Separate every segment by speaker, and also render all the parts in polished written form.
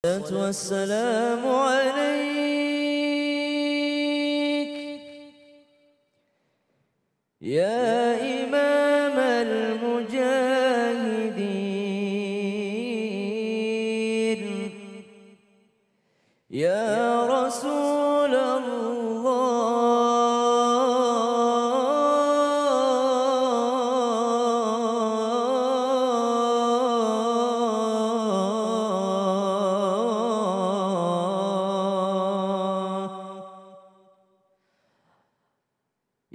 Speaker 1: والسلام عليك يا إمام المجاهدين يا رسول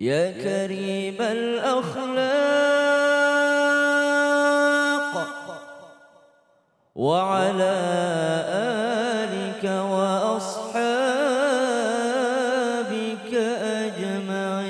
Speaker 1: يا كريم الأخلاق وعلى آلك وأصحابك أجمعين.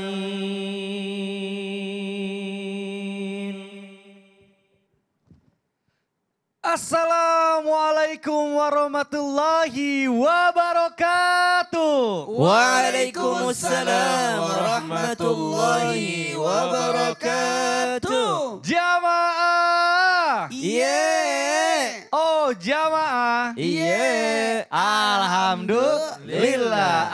Speaker 2: Assalamualaikum warahmatullahi wabarakatuh.
Speaker 1: Waalaikumsalam warahmatullahi wabarakatuh.
Speaker 2: Jamaah.
Speaker 1: Yeah.
Speaker 2: Oh jamaah.
Speaker 1: Yeah.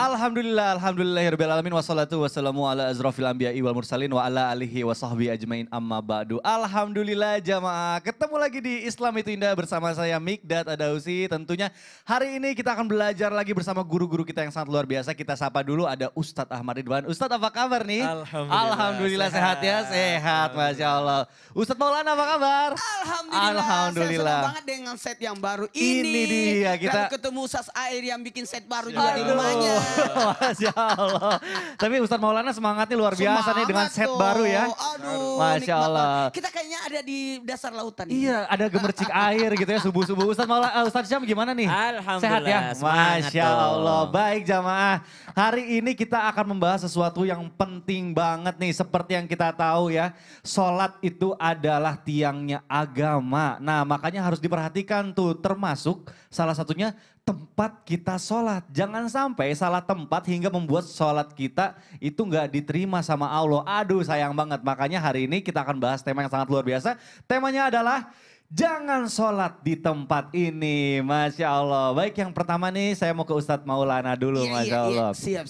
Speaker 2: Alhamdulillahirabbil alamin wassalatu wassalamu ala azrafil anbiya'i wal mursalin wa ala alihi wa sahbihi ajmain amma ba'du. Alhamdulillah jamaah. Ketemu lagi di Islam itu Indah bersama saya Mikdad Adausi. Tentunya hari ini kita akan belajar lagi bersama guru-guru kita yang sangat luar biasa. Kita sapa dulu ada Ustadz Ahmad Ridwan. Ustadz apa kabar nih? Alhamdulillah sehat ya, sehat Masya Allah. Ustadz Maulana apa kabar?
Speaker 3: Alhamdulillah. Saya senang banget dengan set yang baru ini.
Speaker 2: Ini dia kita.
Speaker 3: Dan ketemu Ustaz Air yang bikin set baru juga di rumahnya.
Speaker 2: Masya Allah. Tapi Ustadz Maulana semangatnya luar biasa nih dengan set baru ya.
Speaker 3: Aduh,
Speaker 2: Masya Allah.
Speaker 3: Kita kayaknya ada di dasar lautan.
Speaker 2: Iya, ada gemercik air gitu ya subuh-subuh. Ustadz Maulana, Ustadz Syam gimana nih?
Speaker 1: Alhamdulillah.
Speaker 2: Sehat ya?
Speaker 1: Semangat
Speaker 2: Masya
Speaker 1: dong.
Speaker 2: Allah. Baik jamaah. Hari ini kita akan membahas sesuatu yang penting banget nih. Seperti yang kita tahu ya. Sholat itu adalah tiangnya agama. Nah makanya harus diperhatikan tuh. Termasuk salah satunya tempat kita sholat. Jangan sampai salah tempat hingga membuat sholat kita itu nggak diterima sama Allah. Aduh sayang banget. Makanya hari ini kita akan bahas tema yang sangat luar biasa. Temanya adalah jangan sholat di tempat ini. Masya Allah. Baik yang pertama nih saya mau ke Ustadz Maulana dulu. Masya Allah.
Speaker 3: Siap.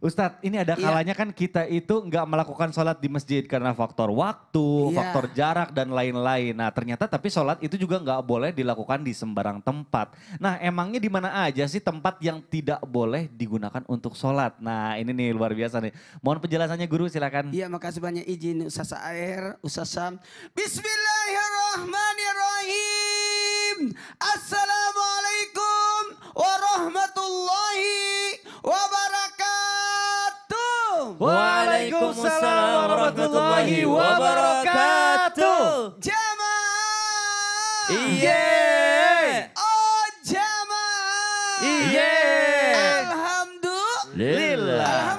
Speaker 2: Ustadz ini ada kalanya kan kita itu nggak melakukan sholat di masjid karena faktor waktu,
Speaker 3: Iya.
Speaker 2: faktor jarak dan lain-lain. Nah ternyata tapi sholat itu juga nggak boleh dilakukan di sembarang tempat. Nah emangnya di mana aja sih tempat yang tidak boleh digunakan untuk sholat? Nah ini nih luar biasa nih. Mohon penjelasannya guru silakan.
Speaker 3: Iya, makasih banyak izin Ustaz Air, Ustaz Sam. Bismillahirrahmanirrahim. Assalamualaikum warahmatullahi wabarakatuh.
Speaker 2: Waalaikumsalam warahmatullahi wabarakatuh.
Speaker 3: Jamaah.
Speaker 2: Iya.
Speaker 3: Oh jamaah.
Speaker 2: Iya.
Speaker 3: Alhamdulillahirrahmanirrahim.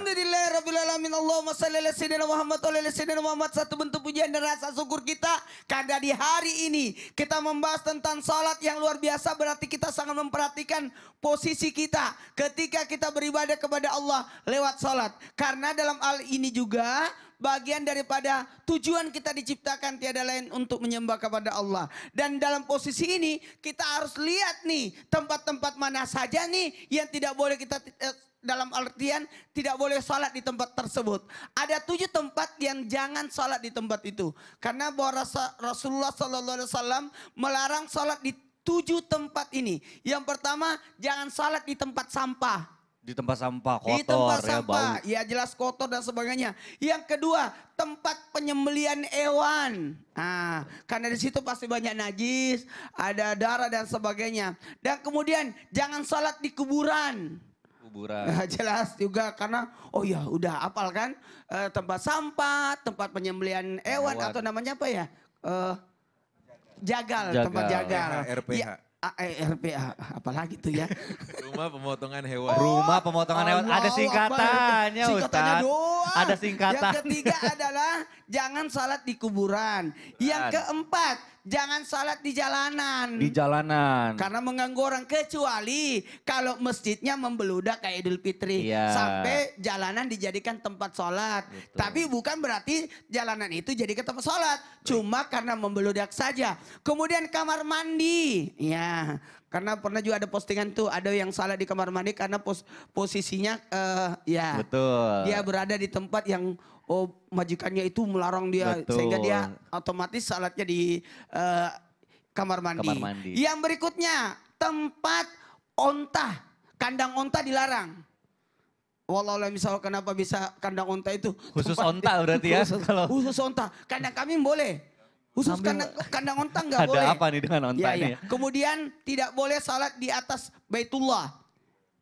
Speaker 3: Allahumma salli ala sayyidina Muhammad wa ala sayyidina Muhammad. Satu bentuk pujian dan rasa syukur kita karena di hari ini kita membahas tentang salat yang luar biasa. Berarti kita sangat memperhatikan posisi kita ketika kita beribadah kepada Allah lewat salat. Karena dalam hal ini juga bagian daripada tujuan kita diciptakan tiada lain untuk menyembah kepada Allah. Dan dalam posisi ini kita harus lihat nih tempat-tempat mana saja nih yang tidak boleh kita dalam artian tidak boleh salat di tempat tersebut. Ada 7 tempat yang jangan salat di tempat itu. Karena bahwa Rasulullah SAW melarang salat di 7 tempat ini. Yang pertama jangan salat di tempat sampah.
Speaker 2: Di tempat sampah kotor
Speaker 3: Di tempat
Speaker 2: ya
Speaker 3: sampah,
Speaker 2: bau.
Speaker 3: ya jelas kotor dan sebagainya. Yang kedua, tempat penyembelian hewan. Nah, karena di situ pasti banyak najis, ada darah dan sebagainya. Dan kemudian jangan salat di kuburan. Nah, jelas juga karena udah hafal kan tempat sampah, tempat penyembelian hewan atau namanya apa ya? Jagal, tempat jagal.
Speaker 4: RPH.
Speaker 3: Ya, RPH, apalagi tuh ya.
Speaker 4: Rumah pemotongan hewan.
Speaker 2: Rumah pemotongan hewan. Ada
Speaker 3: Allahu
Speaker 2: singkatannya
Speaker 3: Akbar. Singkatannya
Speaker 2: Ustaz.
Speaker 3: doang.
Speaker 2: Ada singkatan.
Speaker 3: Yang ketiga adalah jangan salat di kuburan. Yang keempat, jangan salat di jalanan.
Speaker 2: Di jalanan.
Speaker 3: Karena mengganggu orang, kecuali kalau masjidnya membeludak kayak Idul Fitri.
Speaker 2: Iya.
Speaker 3: Sampai jalanan dijadikan tempat sholat.
Speaker 2: Betul.
Speaker 3: Tapi bukan berarti jalanan itu jadi tempat sholat. Cuma karena membeludak saja. Kemudian kamar mandi. Ya, karena pernah juga ada postingan tuh. Ada yang salah di kamar mandi karena posisinya ya.
Speaker 2: Betul.
Speaker 3: Dia berada di tempat yang majikannya itu melarang dia.
Speaker 2: Betul.
Speaker 3: Sehingga dia otomatis salatnya di kamar mandi.
Speaker 2: Kamar mandi.
Speaker 3: Yang berikutnya tempat onta, kandang onta dilarang. Wallahualam misal kenapa bisa kandang onta itu?
Speaker 2: Khusus
Speaker 3: tempat-
Speaker 2: onta berarti ya? Kalau
Speaker 3: Khusus onta, kandang kambing boleh. Khusus kandang onta nggak
Speaker 2: ada
Speaker 3: boleh.
Speaker 2: apa nih dengan onta
Speaker 3: Ya,
Speaker 2: nih?
Speaker 3: ya. Kemudian tidak boleh salat di atas Baitullah.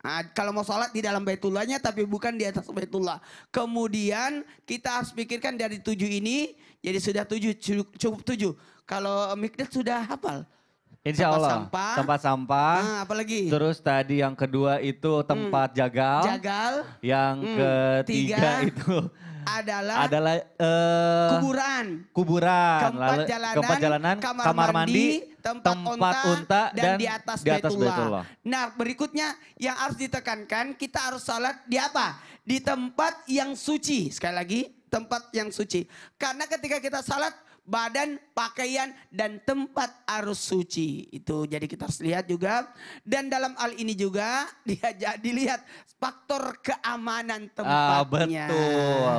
Speaker 3: Nah, kalau mau sholat di dalam Baitullahnya tapi bukan di atas Baitullah. Kemudian kita harus pikirkan dari 7 ini, jadi sudah 7, cukup 7. Kalau Mikdad sudah hafal.
Speaker 2: Insya
Speaker 3: Tempat
Speaker 2: Allah.
Speaker 3: sampah.
Speaker 2: Tempat sampah.
Speaker 3: Nah, apalagi?
Speaker 2: Terus tadi yang kedua itu tempat jagal.
Speaker 3: Jagal.
Speaker 2: Yang ketiga
Speaker 3: Tiga.
Speaker 2: itu
Speaker 3: Adalah kuburan.
Speaker 2: kuburan.
Speaker 3: Keempat jalanan,
Speaker 2: kamar mandi,
Speaker 3: tempat
Speaker 2: unta,
Speaker 3: dan di atas
Speaker 2: Baitullah.
Speaker 3: Baitullah. Nah, berikutnya yang harus ditekankan, kita harus salat di apa? Di tempat yang suci. Sekali lagi, tempat yang suci. Karena ketika kita salat, badan, pakaian, dan tempat harus suci. Itu jadi kita harus lihat juga. Dan dalam hal ini juga dilihat faktor keamanan tempatnya.
Speaker 2: Betul.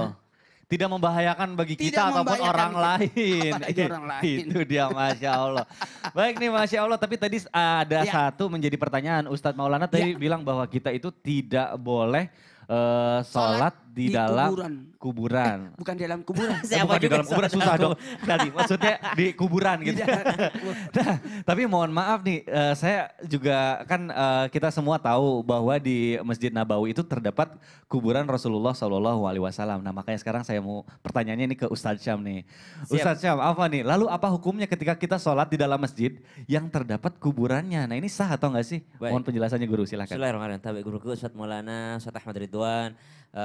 Speaker 2: Tidak membahayakan bagi
Speaker 3: Tidak
Speaker 2: kita ataupun
Speaker 3: membahayakan
Speaker 2: orang
Speaker 3: kita.
Speaker 2: lain.
Speaker 3: Apalagi orang lain.
Speaker 2: Itu dia Masya Allah. Baik nih Masya Allah, tapi tadi ada
Speaker 3: Ya.
Speaker 2: satu menjadi pertanyaan. Ustadz Maulana tadi bilang bahwa kita itu tidak boleh sholat di dalam kuburan.
Speaker 3: Bukan di dalam kuburan.
Speaker 2: Bukan di dalam kuburan, susah dong. Tadi maksudnya di kuburan gitu. Nah, tapi mohon maaf nih, saya juga kan kita semua tahu bahwa di Masjid Nabawi itu terdapat kuburan Rasulullah SAW. Nah makanya sekarang saya mau pertanyaannya ini ke Ustadz Syam nih. Ustadz Syam, apa nih? Lalu apa hukumnya ketika kita sholat di dalam masjid yang terdapat kuburannya? Nah ini sah atau enggak sih?
Speaker 1: Baik.
Speaker 2: Mohon penjelasannya guru, silakan.
Speaker 1: Bismillahirrahmanirrahim. Tabi guruku Ustadz Maulana, Ustadz Ahmad Ridwan,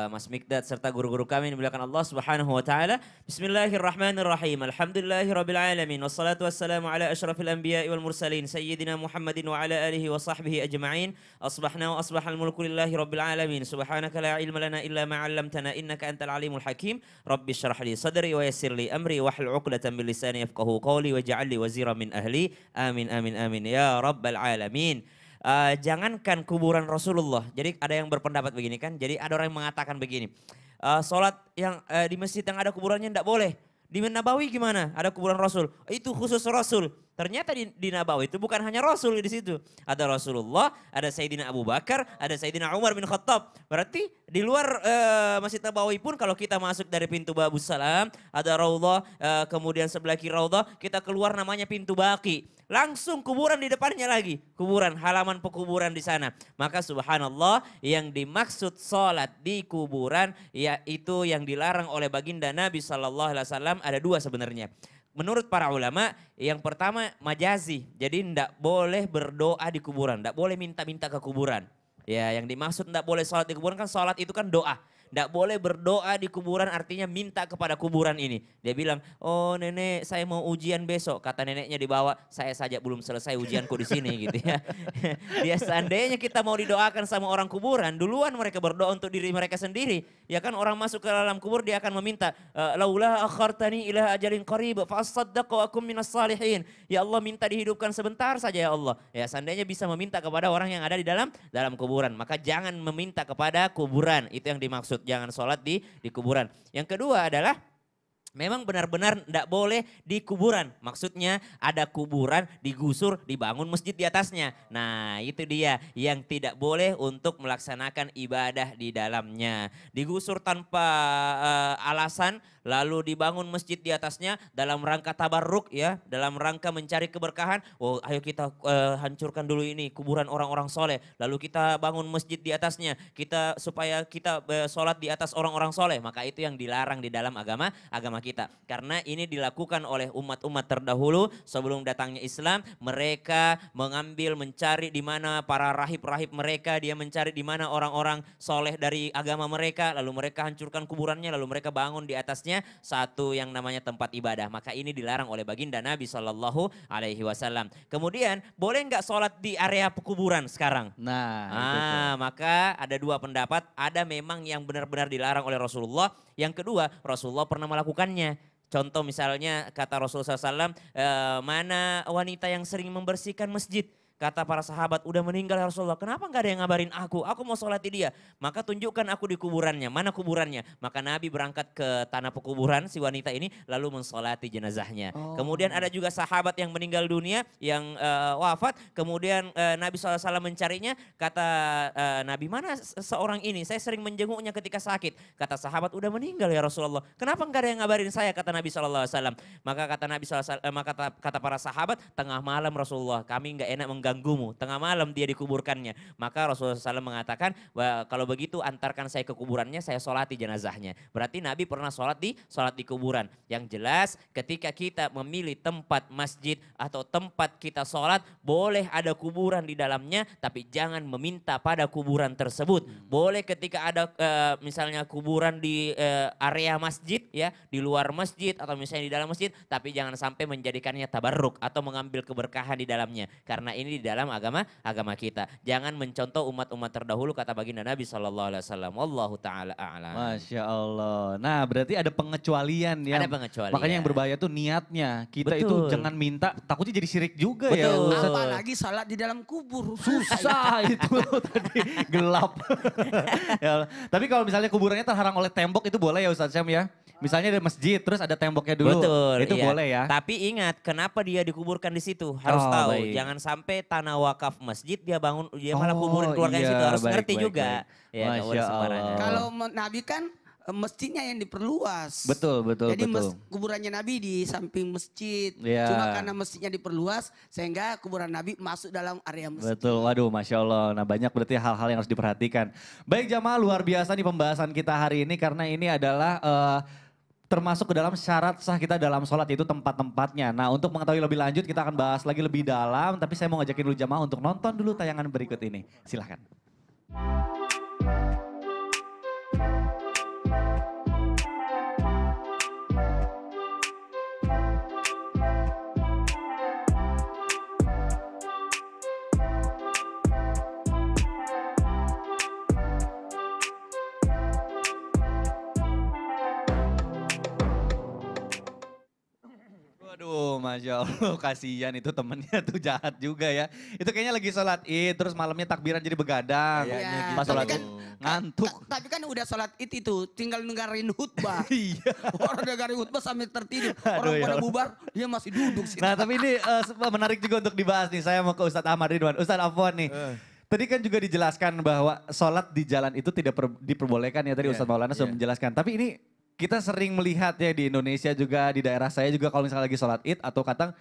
Speaker 1: Mas Mikdad serta guru-guru kami yang dimuliakan Allah Subhanahu wa taala. Bismillahirrahmanirrahim. Alhamdulillahirabbil alamin wassalatu wassalamu ala asyrafil anbiya'i wal mursalin sayyidina Muhammadin wa ala alihi wa sahbihi ajma'in. Asbahna wa asbahal mulku lillahi rabbil alamin. Subhanaka la ilma lana illa ma 'allamtana innaka antal alimul hakim. Rabbi shrah li sadri wa yassir li amri wahlul 'uqdatam min lisani yafqahu qawli waj'al li waziran min ahli. Amin amin amin ya rabbal alamin. Jangankan kuburan Rasulullah. Jadi ada yang berpendapat begini kan. Jadi ada orang yang mengatakan begini. Sholat yang di masjid yang ada kuburannya tidak boleh. Di Nabawi gimana? Ada kuburan Rasul. Itu khusus Rasul. Ternyata di Nabawi itu bukan hanya Rasul di situ. Ada Rasulullah, ada Sayyidina Abu Bakar, ada Sayyidina Umar bin Khattab. Berarti di luar Masjid Nabawi pun kalau kita masuk dari pintu Babus Salam, ada Raudhah, kemudian sebelah kiri Raudhah, kita keluar namanya pintu Baqi. Langsung kuburan di depannya lagi. Kuburan, halaman pekuburan di sana. Maka subhanallah yang dimaksud sholat di kuburan yaitu yang dilarang oleh baginda Nabi SAW ada 2 sebenarnya. Menurut para ulama yang pertama majazi. Jadi tidak boleh berdoa di kuburan. Tidak boleh minta-minta ke kuburan. Ya yang dimaksud tidak boleh sholat di kuburan kan sholat itu kan doa. Tidak boleh berdoa di kuburan artinya minta kepada kuburan ini. Dia bilang, oh nenek saya mau ujian besok. Kata neneknya dibawa, saya saja belum selesai ujianku di sini gitu ya. Dia seandainya kita mau didoakan sama orang kuburan, duluan mereka berdoa untuk diri mereka sendiri. Ya kan orang masuk ke dalam kubur dia akan meminta, laula akhartani ila ajalin qarib fa asaddaq wa akum minas salihin. Ya Allah minta dihidupkan sebentar saja ya Allah. Ya seandainya bisa meminta kepada orang yang ada di dalam kuburan, maka jangan meminta kepada kuburan. Itu yang dimaksud. Jangan sholat di kuburan. Yang kedua adalah memang benar-benar tidak boleh di kuburan. Maksudnya ada kuburan digusur, dibangun masjid di atasnya. Nah itu dia yang tidak boleh untuk melaksanakan ibadah di dalamnya. Digusur tanpa alasan lalu dibangun masjid di atasnya dalam rangka tabarruk ya. Dalam rangka mencari keberkahan. Oh ayo kita hancurkan dulu ini kuburan orang-orang soleh. Lalu kita bangun masjid di atasnya. Supaya kita sholat di atas orang-orang soleh. Maka itu yang dilarang di dalam agama kita. Karena ini dilakukan oleh umat-umat terdahulu sebelum datangnya Islam. Mereka mencari di mana para rahib-rahib mereka. Dia mencari di mana orang-orang soleh dari agama mereka. Lalu mereka hancurkan kuburannya. Lalu mereka bangun di atasnya namanya satu yang namanya tempat ibadah. Maka ini dilarang oleh baginda Nabi Shallallahu Alaihi Wasallam. Kemudian boleh nggak sholat di area pekuburan sekarang?
Speaker 2: Nah, itu tuh.
Speaker 1: Maka ada dua pendapat. Ada memang yang benar-benar dilarang oleh Rasulullah. Yang kedua, Rasulullah pernah melakukannya. Contoh misalnya kata Rasulullah SAW, mana wanita yang sering membersihkan masjid? Kata para sahabat, udah meninggal ya Rasulullah, kenapa nggak ada yang ngabarin aku? Aku mau sholat di dia. Maka tunjukkan aku di kuburannya, mana kuburannya? Maka Nabi berangkat ke tanah pekuburan si wanita ini, lalu mensolati jenazahnya. Kemudian ada juga sahabat yang meninggal dunia, yang wafat. Kemudian Nabi SAW mencarinya, kata Nabi, mana seorang ini? Saya sering menjenguknya ketika sakit. Kata sahabat, udah meninggal ya Rasulullah. Kenapa nggak ada yang ngabarin saya? Kata Nabi SAW. Maka kata Nabi SAW, maka kata para sahabat, tengah malam Rasulullah, kami nggak enak mengganggumu. Tengah malam dia dikuburkannya. Maka Rasulullah SAW mengatakan, kalau begitu antarkan saya ke kuburannya, saya sholati jenazahnya. Berarti Nabi pernah sholat di kuburan. Yang jelas ketika kita memilih tempat masjid atau tempat kita sholat, boleh ada kuburan di dalamnya, tapi jangan meminta pada kuburan tersebut. Boleh ketika ada misalnya kuburan di area masjid, ya di luar masjid atau misalnya di dalam masjid, tapi jangan sampai menjadikannya tabarruk atau mengambil keberkahan di dalamnya. Karena ini di dalam agama kita. Jangan mencontoh umat-umat terdahulu, kata baginda Nabi SAW. Wallahu ta'ala a'lam.
Speaker 2: Masya Allah. Nah berarti ada pengecualian ya.
Speaker 1: Ada pengecualian.
Speaker 2: Makanya yang berbahaya tuh niatnya. Kita itu
Speaker 1: Betul.
Speaker 2: jangan minta, takutnya jadi syirik juga ya.
Speaker 1: Betul.
Speaker 2: Ustaz.
Speaker 3: Apalagi salat di dalam kubur.
Speaker 2: Susah itu tadi gelap. Ya, tapi kalau misalnya kuburannya terhalang oleh tembok itu boleh ya Ustaz Syam ya? Misalnya ada masjid terus ada temboknya dulu.
Speaker 1: Betul,
Speaker 2: itu
Speaker 1: iya.
Speaker 2: boleh ya?
Speaker 1: Tapi ingat, kenapa dia dikuburkan di situ? Harus
Speaker 2: Oh,
Speaker 1: tahu,
Speaker 2: baik.
Speaker 1: jangan sampai tanah wakaf masjid dia bangun, dia malah kuburin keluarga di
Speaker 2: iya,
Speaker 1: situ. Harus
Speaker 2: baik,
Speaker 1: ngerti
Speaker 2: baik,
Speaker 1: juga.
Speaker 2: baik.
Speaker 1: Ya, nggak boleh
Speaker 2: Masya
Speaker 1: sembarangan.
Speaker 2: Allah.
Speaker 3: Kalau Nabi kan masjidnya yang diperluas.
Speaker 2: Betul, betul,
Speaker 3: Jadi
Speaker 2: betul.
Speaker 3: kuburannya Nabi di samping masjid.
Speaker 2: Iya.
Speaker 3: Cuma karena masjidnya diperluas sehingga kuburan Nabi masuk dalam area masjid.
Speaker 2: Betul, waduh Masya Allah. Nah banyak berarti hal-hal yang harus diperhatikan. Baik jamaah, luar biasa nih pembahasan kita hari ini karena ini adalah termasuk ke dalam syarat sah kita dalam sholat, yaitu tempat-tempatnya. Nah untuk mengetahui lebih lanjut kita akan bahas lagi lebih dalam, tapi saya mau ngajakin dulu jamaah untuk nonton dulu tayangan berikut ini. Silahkan. Waduh, Masya Allah, kasihan itu temennya tuh jahat juga ya. Itu kayaknya lagi sholat id, terus malamnya takbiran jadi begadang.
Speaker 4: Kayaknya
Speaker 3: Iya,
Speaker 2: Pas
Speaker 3: tapi
Speaker 2: sholat
Speaker 3: kan-
Speaker 2: id, ngantuk.
Speaker 3: Tapi kan udah sholat id itu, tinggal dengerin khutbah.
Speaker 2: Iya.
Speaker 3: Orang dengerin khutbah sambil tertidur.
Speaker 2: Aduh,
Speaker 3: Orang
Speaker 2: ya
Speaker 3: pada
Speaker 2: Allah.
Speaker 3: bubar, dia masih duduk sih.
Speaker 2: Nah tapi ini menarik juga untuk dibahas nih. Saya mau ke Ustadz Ahmad Ridwan. Ustadz Afwan nih. Tadi kan juga dijelaskan bahwa sholat di jalan itu tidak diperbolehkan ya. Tadi
Speaker 4: Iya,
Speaker 2: Ustadz Maulana sudah
Speaker 4: iya.
Speaker 2: menjelaskan. Tapi ini kita sering melihat ya di Indonesia juga, di daerah saya juga kalau misalnya lagi sholat id atau kadang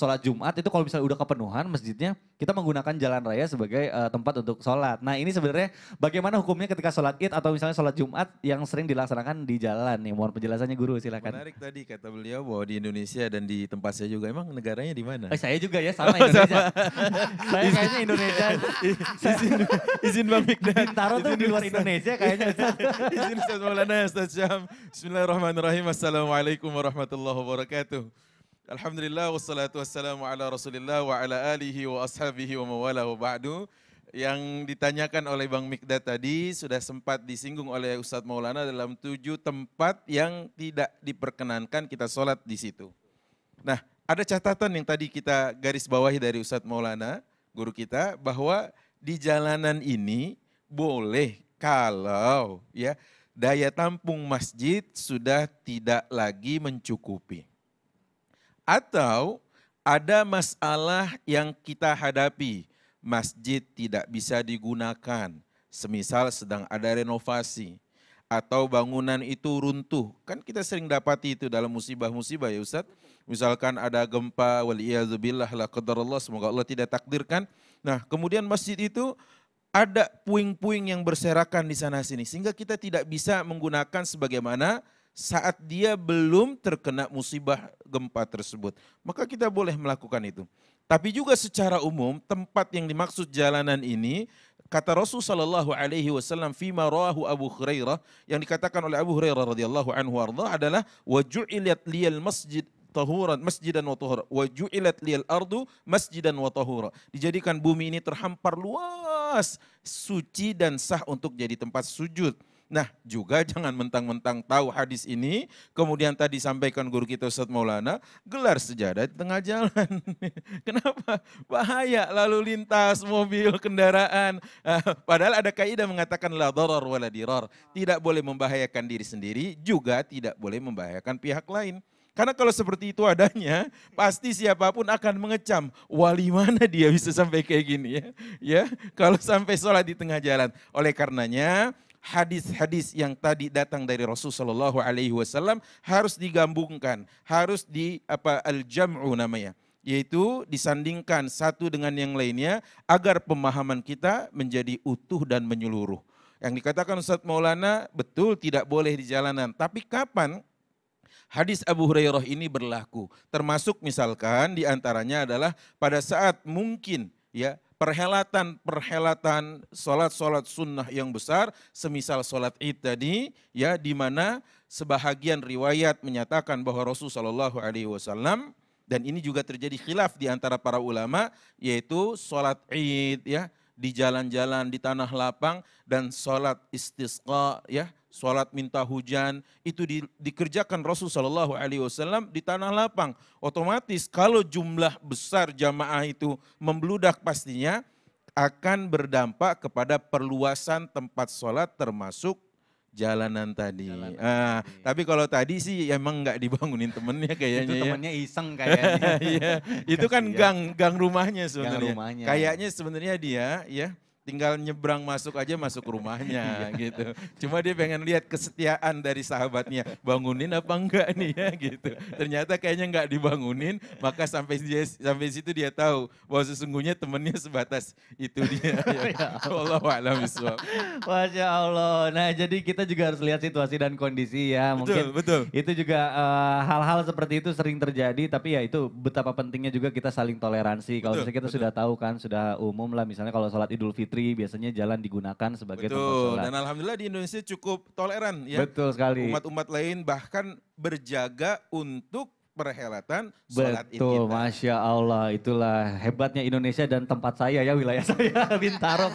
Speaker 2: sholat Jumat itu kalau misalnya udah kepenuhan masjidnya, kita menggunakan jalan raya sebagai tempat untuk sholat. Nah ini sebenarnya bagaimana hukumnya ketika sholat id atau misalnya sholat Jumat yang sering dilaksanakan di jalan nih. Mohon penjelasannya guru, silakan.
Speaker 4: Menarik tadi kata beliau bahwa di Indonesia dan di tempat saya juga, emang negaranya di mana?
Speaker 2: Saya juga ya sama Indonesia. Saya kayaknya Indonesia.
Speaker 4: Izin Bang Mikdad.
Speaker 2: Bintaro tuh di luar Indonesia kayaknya.
Speaker 4: Izin Ustaz Maulana, Ustaz Syam. Bismillahirrahmanirrahim. Assalamualaikum warahmatullahi wabarakatuh. Alhamdulillah wassalatu wassalamu ala Rasulillah wa ala alihi wa ashabihi wa mawala wa ba'du. Yang ditanyakan oleh Bang Mikdad tadi sudah sempat disinggung oleh Ustaz Maulana dalam 7 tempat yang tidak diperkenankan kita sholat di situ. Nah, ada catatan yang tadi kita garis bawahi dari Ustaz Maulana, guru kita, bahwa di jalanan ini boleh kalau ya daya tampung masjid sudah tidak lagi mencukupi. Atau ada masalah yang kita hadapi, masjid tidak bisa digunakan, semisal sedang ada renovasi, atau bangunan itu runtuh. Kan kita sering dapati itu dalam musibah-musibah ya Ustadz. Misalkan ada gempa, waliyadzubillah, la qadarullah, semoga Allah tidak takdirkan. Nah kemudian masjid itu ada puing-puing yang berserakan di sana sini. Sehingga kita tidak bisa menggunakan sebagaimana saat dia belum terkena musibah gempa tersebut. Maka kita boleh melakukan itu. Tapi juga secara umum tempat yang dimaksud jalanan ini, kata Rasul sallallahu alaihi wasallam fima rawahu Abu Hurairah, yang dikatakan oleh Abu Hurairah radhiyallahu anhu arda adalah wa ju'ilat liyal masjid tahuran masjidan wa tahura wa ju'ilat liyal ardu masjidan wa tahura. Dijadikan bumi ini terhampar luas, suci dan sah untuk jadi tempat sujud. Nah, juga jangan mentang-mentang tahu hadis ini, kemudian tadi sampaikan guru kita Ustaz Maulana, gelar sejadah di tengah jalan. Kenapa? Bahaya lalu lintas, mobil, kendaraan. Padahal ada kaidah mengatakan la darar wala dirar. Tidak boleh membahayakan diri sendiri, juga tidak boleh membahayakan pihak lain. Karena kalau seperti itu adanya, pasti siapapun akan mengecam, wali mana dia bisa sampai kayak gini ya. Ya, kalau sampai sholat di tengah jalan. Oleh karenanya, hadis-hadis yang tadi datang dari Rasulullah SAW harus digabungkan, harus al-jam'u namanya, yaitu disandingkan satu dengan yang lainnya agar pemahaman kita menjadi utuh dan menyeluruh. Yang dikatakan Ustaz Maulana betul tidak boleh di jalanan, tapi kapan hadis Abu Hurairah ini berlaku? Termasuk misalkan diantaranya adalah pada saat mungkin ya perhelatan sholat sunnah yang besar, semisal sholat Id tadi, ya, di mana sebahagian riwayat menyatakan bahwa Rasulullah SAW, dan ini juga terjadi khilaf di antara para ulama, yaitu sholat Id ya di jalan-jalan di tanah lapang, dan sholat istisqa ya, sholat minta hujan itu dikerjakan Rasulullah SAW di tanah lapang. Otomatis kalau jumlah besar jamaah itu membludak, pastinya akan berdampak kepada perluasan tempat sholat termasuk jalanan tadi. Tapi kalau tadi sih emang nggak dibangunin temennya kayaknya.
Speaker 2: Itu temennya iseng kayaknya.
Speaker 4: Iya, itu kan gang rumahnya sebenarnya.
Speaker 2: Gang rumahnya.
Speaker 4: Kayaknya sebenarnya dia ya tinggal nyebrang masuk aja masuk rumahnya gitu. Cuma dia pengen lihat kesetiaan dari sahabatnya, bangunin apa enggak nih ya gitu. Ternyata kayaknya enggak dibangunin, maka sampai situ dia tahu bahwa sesungguhnya temennya sebatas itu dia. Wallahu a'lam bishawab.
Speaker 2: Masya Allah. Nah, jadi kita juga harus lihat situasi dan kondisi ya. Mungkin
Speaker 4: Betul.
Speaker 2: itu juga hal-hal seperti itu sering terjadi, tapi ya itu betapa pentingnya juga kita saling toleransi. Kalau misalnya kita sudah tahu kan, sudah umum lah misalnya kalau sholat Idul Fitri biasanya jalan digunakan sebagai tempat sholat.
Speaker 4: Dan alhamdulillah di Indonesia cukup toleran ya.
Speaker 2: Betul sekali.
Speaker 4: Umat-umat lain bahkan berjaga untuk perhelatan sholat Id
Speaker 2: Betul,
Speaker 4: kita.
Speaker 2: Masya Allah, itulah hebatnya Indonesia dan tempat saya ya, wilayah saya, Bintaro.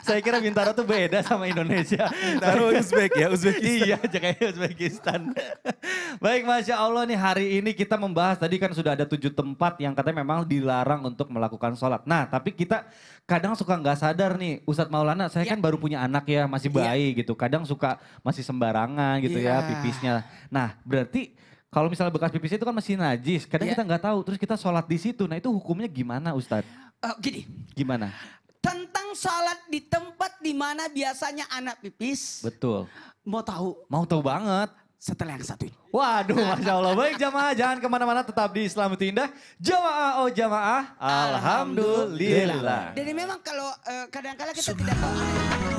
Speaker 2: Saya kira Bintaro tuh beda sama Indonesia.
Speaker 4: Bintaro Uzbek ya, Uzbekistan.
Speaker 2: Iya, kayak Uzbekistan. Baik, Masya Allah nih, hari ini kita membahas, tadi kan sudah ada 7 tempat yang katanya memang dilarang untuk melakukan sholat. Nah, tapi kita kadang suka nggak sadar nih, Ustadz Maulana, saya kan baru punya anak ya, masih bayi gitu. Kadang suka masih sembarangan gitu ya pipisnya. Nah, berarti kalau misalnya bekas pipis itu kan masih najis, kadang kita nggak tahu, terus kita sholat di situ. Nah itu hukumnya gimana Ustadz?
Speaker 3: Gini,
Speaker 2: Gimana?
Speaker 3: tentang sholat di tempat di mana biasanya anak pipis.
Speaker 2: Betul.
Speaker 3: Mau tahu
Speaker 2: Mau tahu banget.
Speaker 3: setelah yang satu ini.
Speaker 2: Waduh, Masya Allah. Baik jamaah, jangan kemana-mana, tetap di Islam itu Indah. Jamaah, oh jamaah, Alhamdulillah.
Speaker 3: Jadi memang kalau kadang-kadang kita tidak tahu.